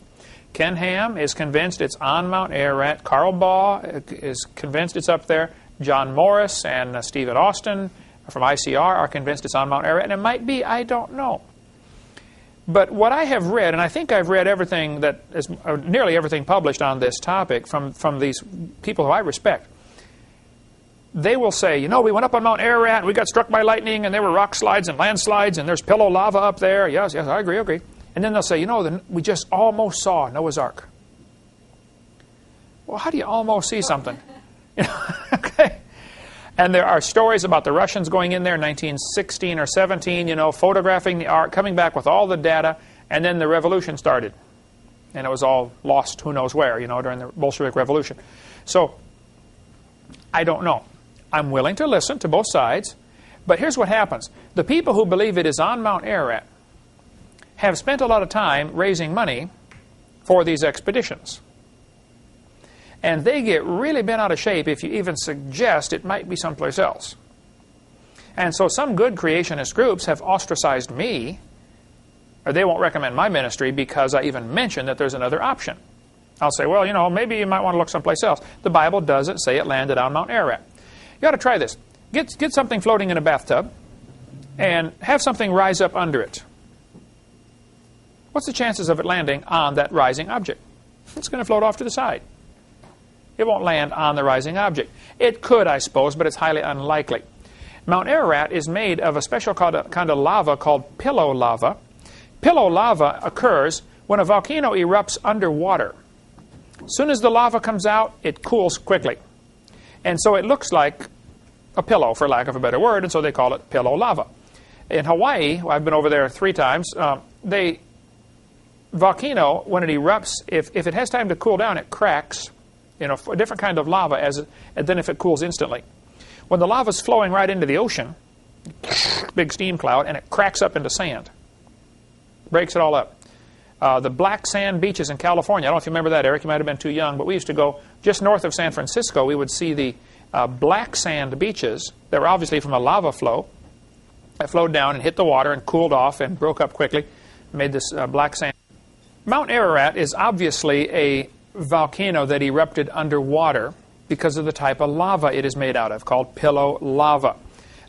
Ken Ham is convinced it's on Mount Ararat. Carl Baugh is convinced it's up there. John Morris and Stephen Austin from ICR are convinced it's on Mount Ararat. And it might be, I don't know. But what I have read, and I think I've read everything that is, nearly everything published on this topic from these people who I respect, they will say, you know, we went up on Mount Ararat and we got struck by lightning and there were rock slides and landslides and there's pillow lava up there. Yes, I agree. And then they'll say, you know, we just almost saw Noah's Ark. Well, how do you almost see something? You know, okay. And there are stories about the Russians going in there in 1916 or 17, you know, photographing the Ark, coming back with all the data, and then the revolution started. And it was all lost who knows where, you know, during the Bolshevik Revolution. So, I don't know. I'm willing to listen to both sides, but here's what happens. The people who believe it is on Mount Ararat have spent a lot of time raising money for these expeditions. And they get really bent out of shape if you even suggest it might be someplace else. And so some good creationist groups have ostracized me, or they won't recommend my ministry because I even mention that there's another option. I'll say, well, you know, maybe you might want to look someplace else. The Bible doesn't say it landed on Mount Ararat. You ought to try this. Get something floating in a bathtub and have something rise up under it. What's the chances of it landing on that rising object? It's going to float off to the side. It won't land on the rising object. It could, I suppose, but it's highly unlikely. Mount Ararat is made of a special kind of lava called pillow lava. Pillow lava occurs when a volcano erupts underwater. As soon as the lava comes out, it cools quickly. And so it looks like a pillow, for lack of a better word, and so they call it pillow lava. In Hawaii, I've been over there 3 times, volcano, when it erupts, if it has time to cool down, it cracks, you know, a different kind of lava than if it cools instantly. When the lava's flowing right into the ocean, big steam cloud, and it cracks up into sand. Breaks it all up. The black sand beaches in California, I don't know if you remember that, Eric, you might have been too young, but we used to go just north of San Francisco. We would see the black sand beaches that were obviously from a lava flow that flowed down and hit the water and cooled off and broke up quickly, made this black sand. Mount Ararat is obviously a volcano that erupted underwater because of the type of lava it is made out of, called pillow lava.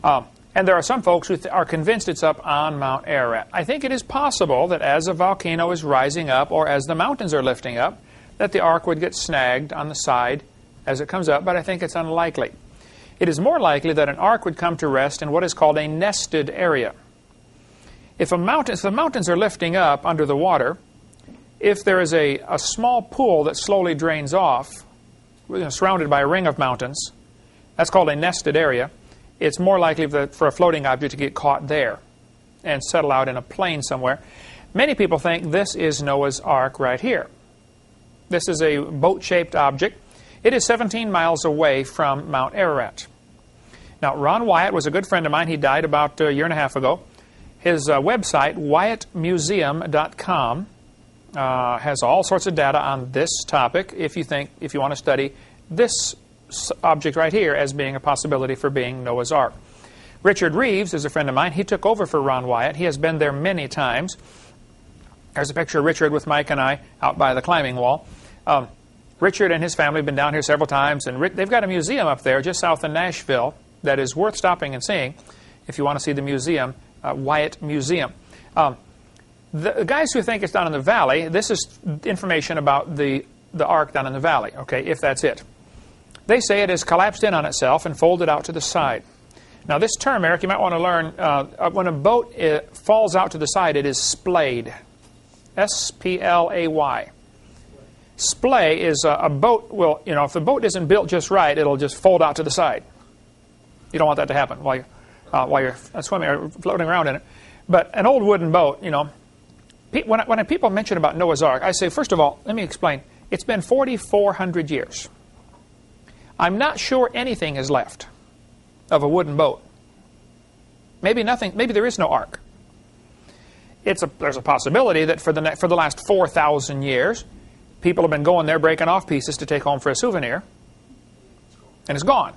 And there are some folks who are convinced it's up on Mount Ararat. I think it is possible that as a volcano is rising up or as the mountains are lifting up, that the ark would get snagged on the side as it comes up, but I think it's unlikely. It is more likely that an ark would come to rest in what is called a nested area. If the mountains are lifting up under the water, if there is a small pool that slowly drains off, surrounded by a ring of mountains, that's called a nested area, it's more likely for a floating object to get caught there and settle out in a plain somewhere. Many people think this is Noah's Ark right here. This is a boat-shaped object. It is 17 miles away from Mount Ararat. Now, Ron Wyatt was a good friend of mine. He died about a year and a half ago. His website, WyattMuseum.com, has all sorts of data on this topic if you want to study this object right here as being a possibility for being Noah's Ark. Richard Reeves is a friend of mine. He took over for Ron Wyatt. He has been there many times. There's a picture of Richard with Mike and I out by the climbing wall. Richard and his family have been down here several times, and they've got a museum up there just south of Nashville that is worth stopping and seeing if you want to see the museum, Wyatt Museum. The guys who think it's down in the valley, this is information about the ark down in the valley, okay, if that's it. They say it has collapsed in on itself and folded out to the side. Now this term, Eric, you might want to learn, when a boat falls out to the side, it is splayed. S-P-L-A-Y. Splay is a boat will, if the boat isn't built just right, it'll just fold out to the side. You don't want that to happen while you're swimming or floating around in it. But an old wooden boat, when people mention about Noah's Ark, I say, first of all, let me explain. It's been 4,400 years. I'm not sure anything is left of a wooden boat. Maybe nothing. Maybe there is no ark. There's a possibility that for the last 4,000 years, people have been going there breaking off pieces to take home for a souvenir, and it's gone.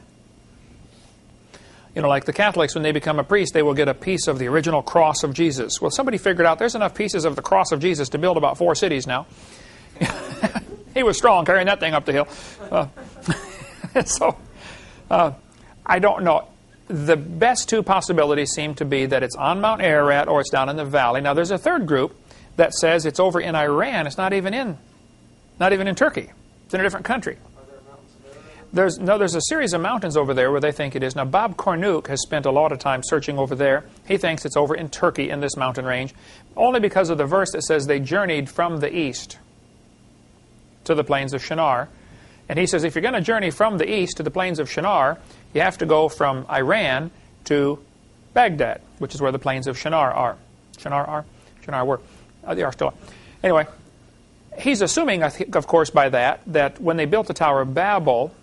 Like the Catholics, when they become a priest, they will get a piece of the original cross of Jesus. Well, somebody figured out there's enough pieces of the cross of Jesus to build about 4 cities now. He was strong carrying that thing up the hill. I don't know. The best 2 possibilities seem to be that it's on Mount Ararat or it's down in the valley. Now, there's a third group that says it's over in Iran. It's not even in Turkey. It's in a different country. There's a series of mountains over there where they think it is. Now, Bob Cornuke has spent a lot of time searching over there. He thinks it's over in Turkey in this mountain range, only because of the verse that says they journeyed from the east to the plains of Shinar. And he says if you're going to journey from the east to the plains of Shinar, you have to go from Iran to Baghdad, which is where the plains of Shinar are. Shinar were. They are still are. Anyway, he's assuming, of course, by that when they built the Tower of Babel,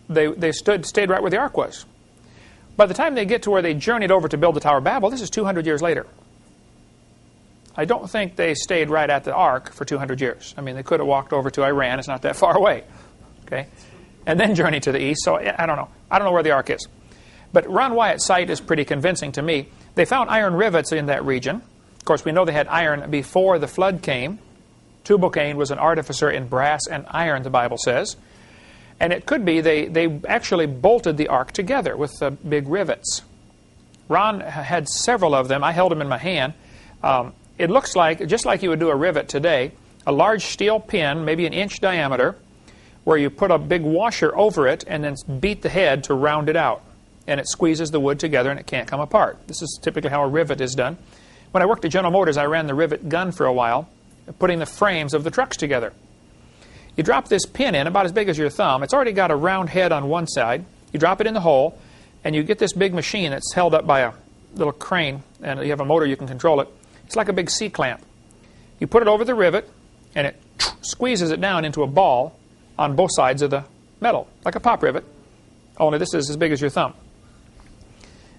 they stayed right where the ark was. By the time they get to where they journeyed over to build the Tower of Babel, this is 200 years later. I don't think they stayed right at the ark for 200 years. I mean, they could have walked over to Iran. It's not that far away. Okay? And then journeyed to the east. So I don't know. I don't know where the ark is. But Ron Wyatt's site is pretty convincing to me. They found iron rivets in that region. Of course, we know they had iron before the flood came. Tubal-Cain was an artificer in brass and iron, the Bible says. And it could be they actually bolted the ark together with the big rivets. Ron had several of them. I held them in my hand. It looks like, just like you would do a rivet today, a large steel pin, maybe an inch diameter, where you put a big washer over it and then beat the head to round it out. And it squeezes the wood together and it can't come apart. This is typically how a rivet is done. When I worked at General Motors, I ran the rivet gun for a while, putting the frames of the trucks together. You drop this pin in, about as big as your thumb. It's already got a round head on one side. You drop it in the hole, and you get this big machine that's held up by a little crane, and you have a motor, you can control it. It's like a big C-clamp. You put it over the rivet, and it squeezes it down into a ball on both sides of the metal, like a pop rivet, only this is as big as your thumb.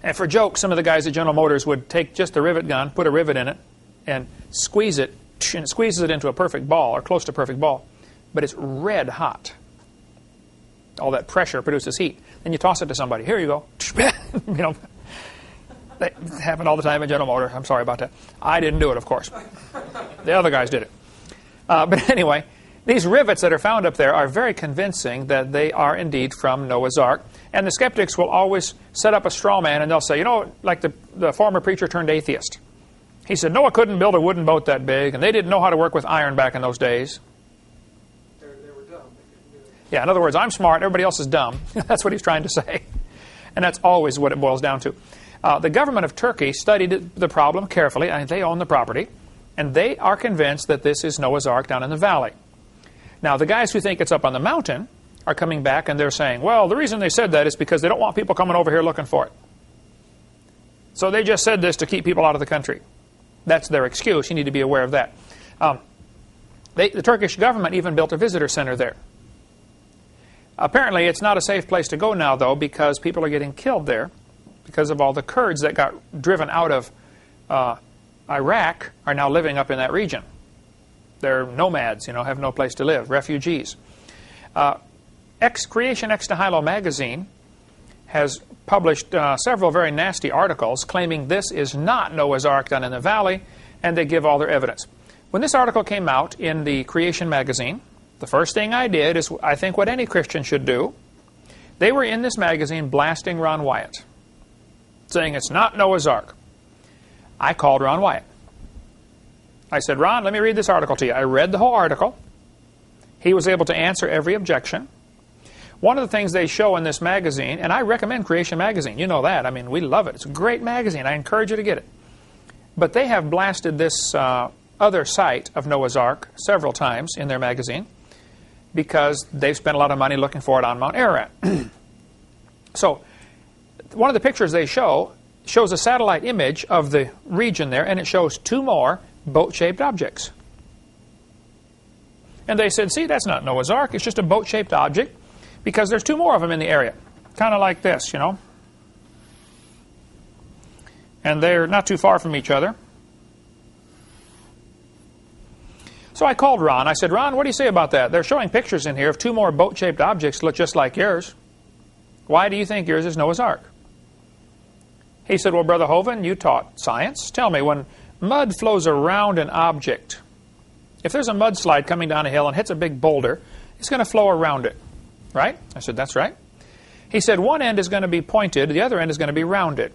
And for jokes, some of the guys at General Motors would take just the rivet gun, put a rivet in it, and squeeze it, and it squeezes it into a perfect ball, or close to a perfect ball. But it's red hot. All that pressure produces heat. Then you toss it to somebody. Here you go. That happened all the time at General Motors. I'm sorry about that. I didn't do it, of course. The other guys did it. But anyway, these rivets that are found up there are very convincing that they are indeed from Noah's Ark. And the skeptics will always set up a straw man and they'll say, like the former preacher turned atheist. He said, Noah couldn't build a wooden boat that big, and they didn't know how to work with iron back in those days. They were dumb. They couldn't do it. Yeah, in other words, I'm smart, everybody else is dumb. That's what he's trying to say. And that's always what it boils down to. The government of Turkey studied the problem carefully. They own the property. And they are convinced that this is Noah's Ark down in the valley. Now, the guys who think it's up on the mountain are coming back and they're saying, well, the reason they said that is because they don't want people coming over here looking for it. So they just said this to keep people out of the country. That's their excuse. You need to be aware of that. The Turkish government even built a visitor center there. Apparently, it's not a safe place to go now, though, because people are getting killed there because of all the Kurds that got driven out of Iraq are now living up in that region. They're nomads, have no place to live, refugees. Creation Ex Nihilo magazine has published several very nasty articles claiming this is not Noah's Ark down in the valley, and they give all their evidence. When this article came out in the Creation magazine, the first thing I did is, I think, what any Christian should do. They were in this magazine blasting Ron Wyatt, saying it's not Noah's Ark. I called Ron Wyatt. I said, Ron, let me read this article to you. I read the whole article. He was able to answer every objection. One of the things they show in this magazine, and I recommend Creation Magazine. You know that. I mean, we love it. It's a great magazine. I encourage you to get it. But they have blasted this other site of Noah's Ark several times in their magazine. because they've spent a lot of money looking for it on Mount Ararat. So one of the pictures they shows a satellite image of the region there, and it shows two more boat-shaped objects. And they said, see, that's not Noah's Ark. It's just a boat-shaped object because there's two more of them in the area. Kind of like this, you know. And they're not too far from each other. So I called Ron. I said, Ron, what do you say about that? They're showing pictures in here of two more boat-shaped objects that look just like yours. Why do you think yours is Noah's Ark? He said, well, Brother Hovind, you taught science. Tell me, when mud flows around an object, if there's a mudslide coming down a hill and hits a big boulder, it's going to flow around it, right? I said, that's right. He said, one end is going to be pointed, the other end is going to be rounded.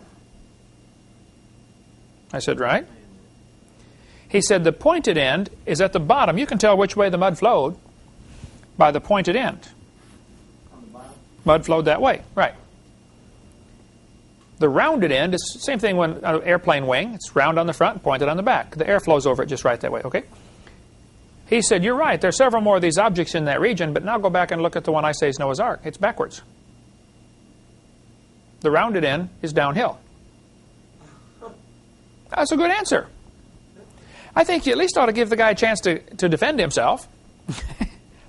I said, right. He said, the pointed end is at the bottom. You can tell which way the mud flowed by the pointed end. On the bottom? Mud flowed that way, right. The rounded end is the same thing when an airplane wing. It's round on the front, pointed on the back. The air flows over it just right that way, okay? He said, you're right. There are several more of these objects in that region, but now go back and look at the one I say is Noah's Ark. It's backwards. The rounded end is downhill. That's a good answer. I think you at least ought to give the guy a chance to defend himself.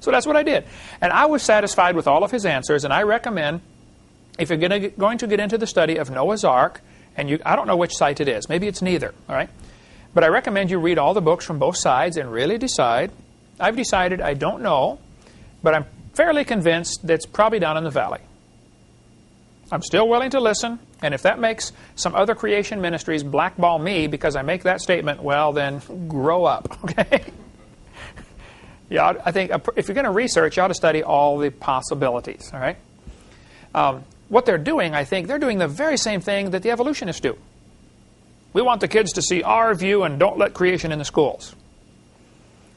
So that's what I did. And I was satisfied with all of his answers, and I recommend, if you're going to get into the study of Noah's Ark, and I don't know which site it is. Maybe it's neither, all right? But I recommend you read all the books from both sides and really decide. I've decided I don't know, but I'm fairly convinced that it's probably down in the valley. I'm still willing to listen, and if that makes some other creation ministries blackball me because I make that statement, well, then grow up, okay? Yeah, I think if you're going to research, you ought to study all the possibilities, all right? What they're doing, I think, they're doing the very same thing that the evolutionists do. We want the kids to see our view and don't let creation in the schools.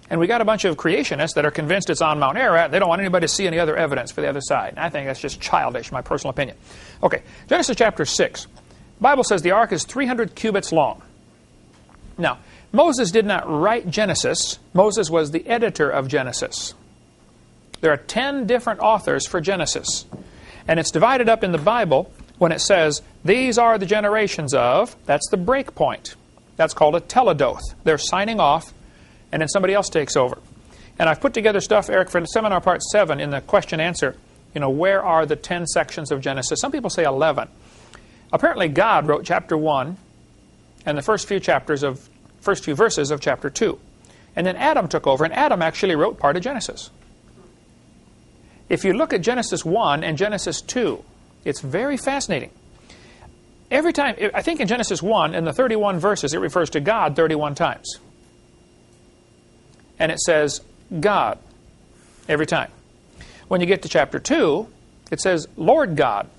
And we got a bunch of creationists that are convinced it's on Mount Ararat. They don't want anybody to see any other evidence for the other side. And I think that's just childish, my personal opinion. Okay, Genesis chapter 6. The Bible says the ark is 300 cubits long. Now, Moses did not write Genesis. Moses was the editor of Genesis. There are 10 different authors for Genesis. And it's divided up in the Bible when it says, these are the generations of, that's the break point. That's called a teledoth. They're signing off, and then somebody else takes over. And I've put together stuff, Eric, for seminar part 7 in the question-answer. You know, where are the 10 sections of Genesis? Some people say 11. Apparently God wrote chapter 1 and the first few verses of chapter 2. And then Adam took over, and Adam actually wrote part of Genesis. If you look at Genesis 1 and Genesis 2, it's very fascinating. Every time, I think in Genesis 1, in the 31 verses, it refers to God 31 times. And it says, God, every time. When you get to chapter 2, it says, Lord God,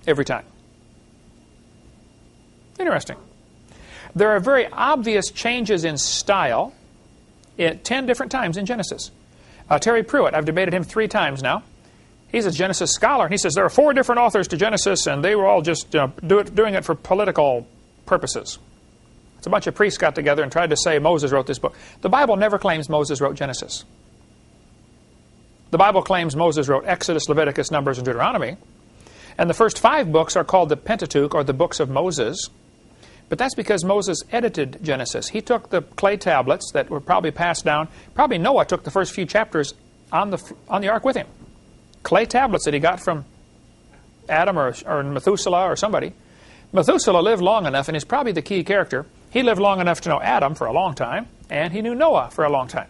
every time. Interesting. There are very obvious changes in style at 10 different times in Genesis. Terry Pruitt, I've debated him 3 times now. He's a Genesis scholar, and he says there are 4 different authors to Genesis, and they were all just doing it for political purposes. It's a bunch of priests got together and tried to say Moses wrote this book. The Bible never claims Moses wrote Genesis. The Bible claims Moses wrote Exodus, Leviticus, Numbers, and Deuteronomy. And the first 5 books are called the Pentateuch, or the books of Moses. But that's because Moses edited Genesis. He took the clay tablets that were probably passed down. Probably Noah took the first few chapters on the ark with him. Clay tablets that he got from Adam or Methuselah or somebody. Methuselah lived long enough, and is probably the key character. He lived long enough to know Adam for a long time, and he knew Noah for a long time.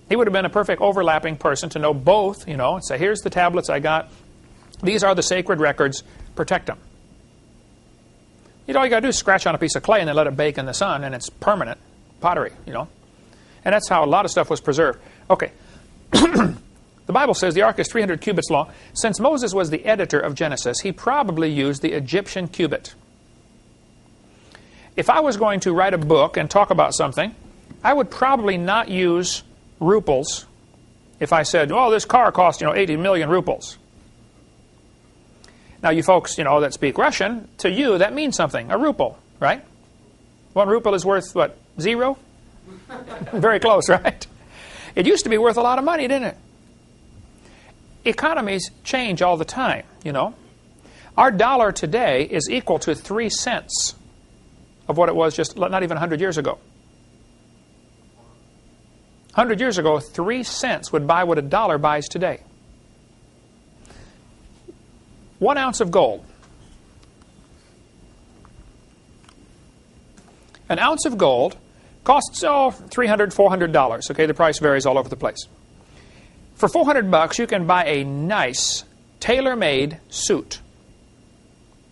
He would have been a perfect overlapping person to know both, and say, here's the tablets I got. These are the sacred records. Protect them. All you got to do is scratch on a piece of clay and then let it bake in the sun, and it's permanent pottery, And that's how a lot of stuff was preserved. Okay. The Bible says the ark is 300 cubits long. Since Moses was the editor of Genesis, he probably used the Egyptian cubit. If I was going to write a book and talk about something, I would probably not use ruples if I said, oh, this car cost, 80 million ruples. Now, you folks, that speak Russian, to you, that means something. A ruble, right? 1 ruble is worth, what, 0? Very close, right? It used to be worth a lot of money, didn't it? Economies change all the time, you know. Our dollar today is equal to 3 cents of what it was just not even 100 years ago. 100 years ago, 3 cents would buy what a dollar buys today. 1 ounce of gold. An ounce of gold costs, $300, $400. Okay, the price varies all over the place. For $400, you can buy a nice, tailor-made suit.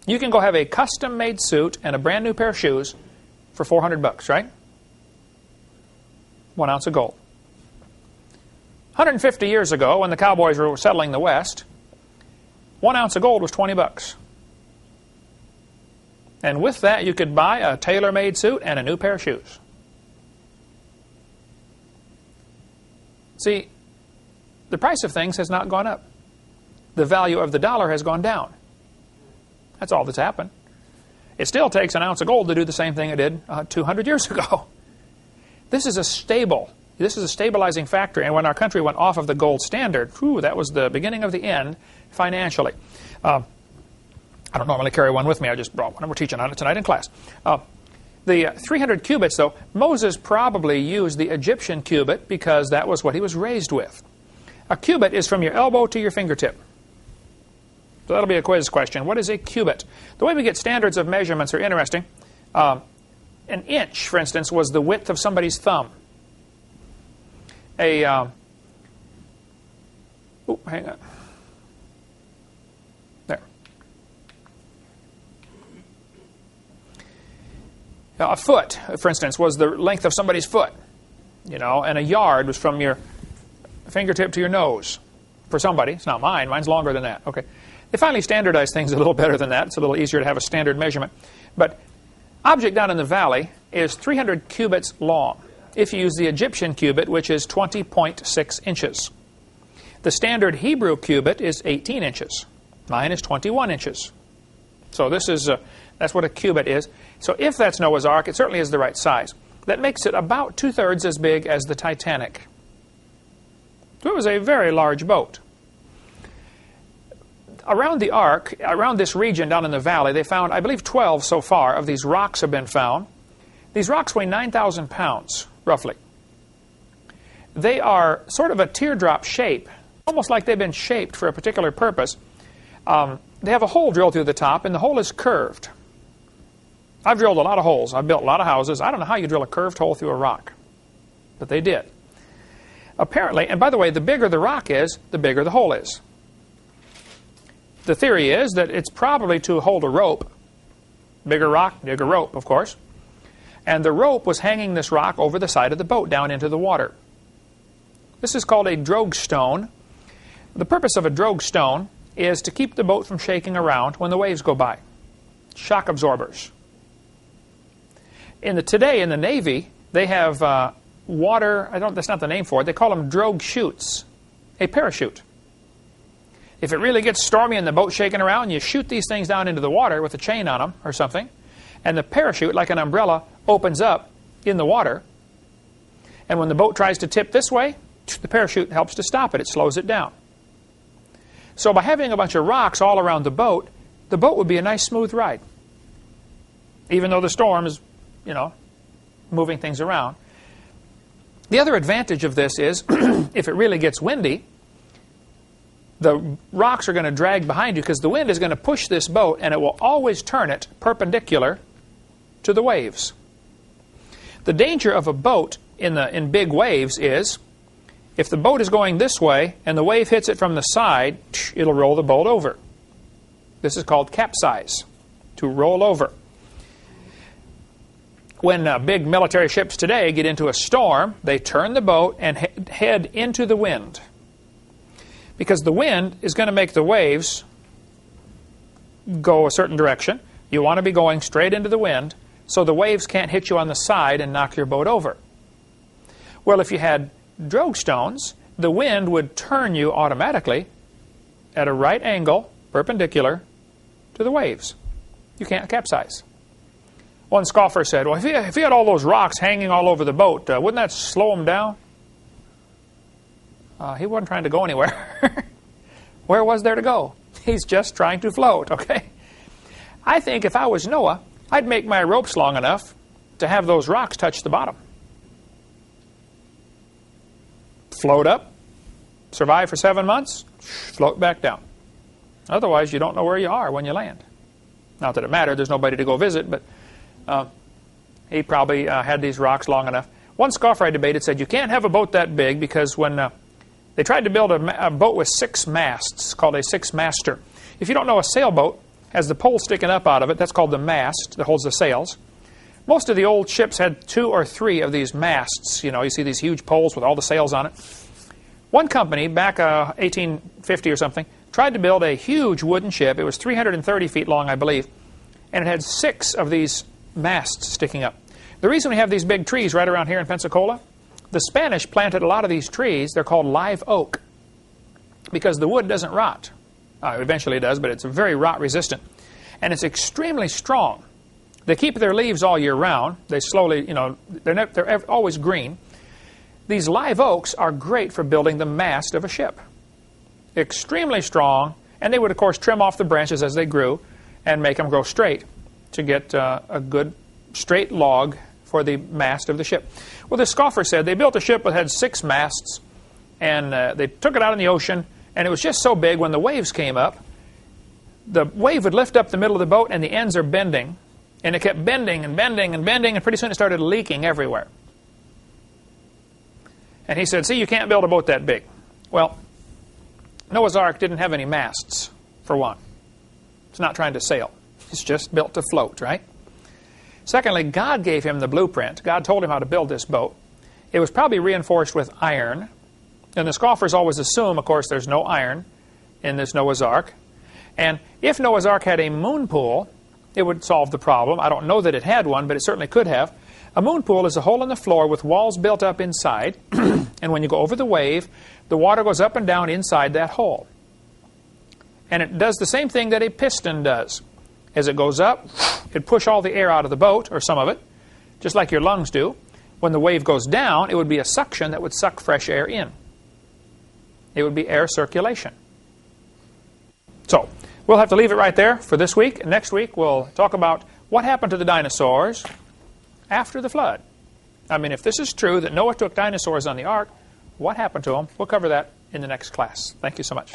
You can go have a custom-made suit and a brand new pair of shoes for $400, right? 1 ounce of gold. 150 years ago, when the cowboys were settling the West, 1 ounce of gold was $20. And with that, you could buy a tailor-made suit and a new pair of shoes. See, the price of things has not gone up. The value of the dollar has gone down. That's all that's happened. It still takes an ounce of gold to do the same thing it did 200 years ago. This is a stabilizing factor. And when our country went off of the gold standard, that was the beginning of the end financially. I don't normally carry one with me. I just brought one, and we're teaching on it tonight in class. The 300 cubits, though, Moses probably used the Egyptian cubit because that was what he was raised with. A cubit is from your elbow to your fingertip. So that'll be a quiz question. What is a cubit? The way we get standards of measurements are interesting. An inch, for instance, was the width of somebody's thumb. Hang on. There. A foot, for instance, was the length of somebody's foot. You know, and a yard was from your fingertip to your nose. For somebody. It's not mine. Mine's longer than that. Okay. They finally standardized things a little better than that. It's a little easier to have a standard measurement. But object down in the valley is 300 cubits long if you use the Egyptian cubit, which is 20.6 inches. The standard Hebrew cubit is 18 inches. Mine is 21 inches. So this is that's what a cubit is. So if that's Noah's Ark, it certainly is the right size. That makes it about 2/3 as big as the Titanic. So it was a very large boat. Around the Ark, around this region down in the valley, they found, I believe, 12 so far of these rocks have been found. These rocks weigh 9,000 pounds, roughly. They are sort of a teardrop shape, almost like they've been shaped for a particular purpose. They have a hole drilled through the top, and the hole is curved. I've drilled a lot of holes. I've built a lot of houses. I don't know how you drill a curved hole through a rock, but they did. Apparently, and by the way, the bigger the rock is, the bigger the hole is. The theory is that it's probably to hold a rope. Bigger rock, bigger rope, of course. And the rope was hanging this rock over the side of the boat down into the water. This is called a drogue stone. The purpose of a drogue stone is to keep the boat from shaking around when the waves go by. Shock absorbers. Today in the Navy, they have water, that's not the name for it, they call them drogue chutes, a parachute. If it really gets stormy and the boat's shaking around, you shoot these things down into the water with a chain on them or something, and the parachute, like an umbrella, opens up in the water. And when the boat tries to tip this way, the parachute helps to stop it. It slows it down. So by having a bunch of rocks all around the boat would be a nice smooth ride. Even though the storm is, moving things around. The other advantage of this is, if it really gets windy, the rocks are going to drag behind you because the wind is going to push this boat and it will always turn it perpendicular to the waves. The danger of a boat in big waves is if the boat is going this way and the wave hits it from the side, it'll roll the boat over. This is called capsize, to roll over. When big military ships today get into a storm, they turn the boat and head into the wind. Because the wind is going to make the waves go a certain direction. You want to be going straight into the wind so the waves can't hit you on the side and knock your boat over. Well, if you had drogue stones, the wind would turn you automatically at a right angle, perpendicular to the waves. You can't capsize. One scoffer said, well, if you had all those rocks hanging all over the boat, wouldn't that slow them down? He wasn't trying to go anywhere. Where was there to go? He's just trying to float, okay? I think if I was Noah, I'd make my ropes long enough to have those rocks touch the bottom. Float up, survive for 7 months, float back down. Otherwise, you don't know where you are when you land. Not that it mattered, there's nobody to go visit, but he probably had these rocks long enough. One scoffer I debated said, you can't have a boat that big because when they tried to build a boat with 6 masts, called a 6-master. If you don't know, a sailboat has the pole sticking up out of it. That's called the mast that holds the sails. Most of the old ships had 2 or 3 of these masts. You know, you see these huge poles with all the sails on it. One company, back 1850 or something, tried to build a huge wooden ship. It was 330 feet long, I believe, and it had 6 of these masts sticking up. The reason we have these big trees right around here in Pensacola, the Spanish planted a lot of these trees. They're called live oak because the wood doesn't rot. Eventually it does, but it's very rot resistant. And it's extremely strong. They keep their leaves all year round. They slowly, you know, they're always green. These live oaks are great for building the mast of a ship. Extremely strong, and they would, of course, trim off the branches as they grew and make them grow straight to get a good straight log for the mast of the ship. Well, this scoffer said they built a ship that had 6 masts, and they took it out in the ocean, and it was just so big when the waves came up, the wave would lift up the middle of the boat, and the ends are bending, and it kept bending and bending and bending, and pretty soon it started leaking everywhere. And he said, see, you can't build a boat that big. Well, Noah's Ark didn't have any masts, for one. It's not trying to sail. It's just built to float, right? Secondly, God gave him the blueprint. God told him how to build this boat. It was probably reinforced with iron. And the scoffers always assume, of course, there's no iron in this Noah's Ark. And if Noah's Ark had a moon pool, it would solve the problem. I don't know that it had one, but it certainly could have. A moon pool is a hole in the floor with walls built up inside. And when you go over the wave, the water goes up and down inside that hole. And it does the same thing that a piston does. As it goes up, it'd push all the air out of the boat, or some of it, just like your lungs do. When the wave goes down, it would be a suction that would suck fresh air in. It would be air circulation. So, we'll have to leave it right there for this week. Next week, we'll talk about what happened to the dinosaurs after the flood. I mean, if this is true, that Noah took dinosaurs on the ark, what happened to them? We'll cover that in the next class. Thank you so much.